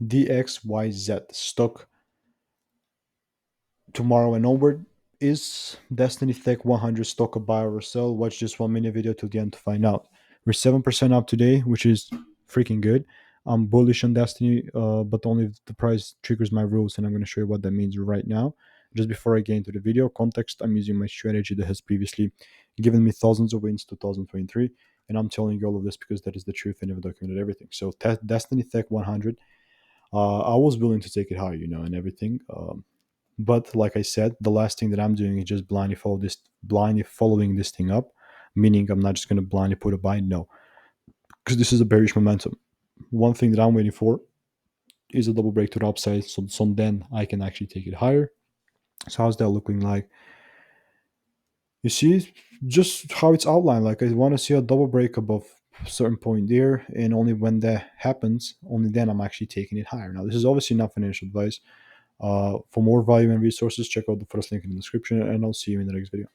DXYZ Stock tomorrow and onward. Is Destiny Tech 100 stock a buy or sell? Watch this 1 minute video to the end to find out. We're 7% up today, which is freaking good. I'm bullish on Destiny, but only if the price triggers my rules, and I'm going to show you what that means right now. Just before I get into the video context, I'm using my strategy that has previously given me thousands of wins 2023, and I'm telling you all of this because that is the truth and I've documented everything. So Destiny Tech 100, I was willing to take it higher, and everything. But like I said, the last thing that I'm doing is just blindly following this thing up, meaning I'm not just going to blindly put a buy. No, because this is a bearish momentum. One thing that I'm waiting for is a double break to the upside, so then I can actually take it higher. So how's that looking like? You see, just how it's outlined. Like I want to see a double break above a certain point there, and only when that happens, only then I'm actually taking it higher. Now, this is obviously not financial advice. For more value and resources, check out the first link in the description, and I'll see you in the next video.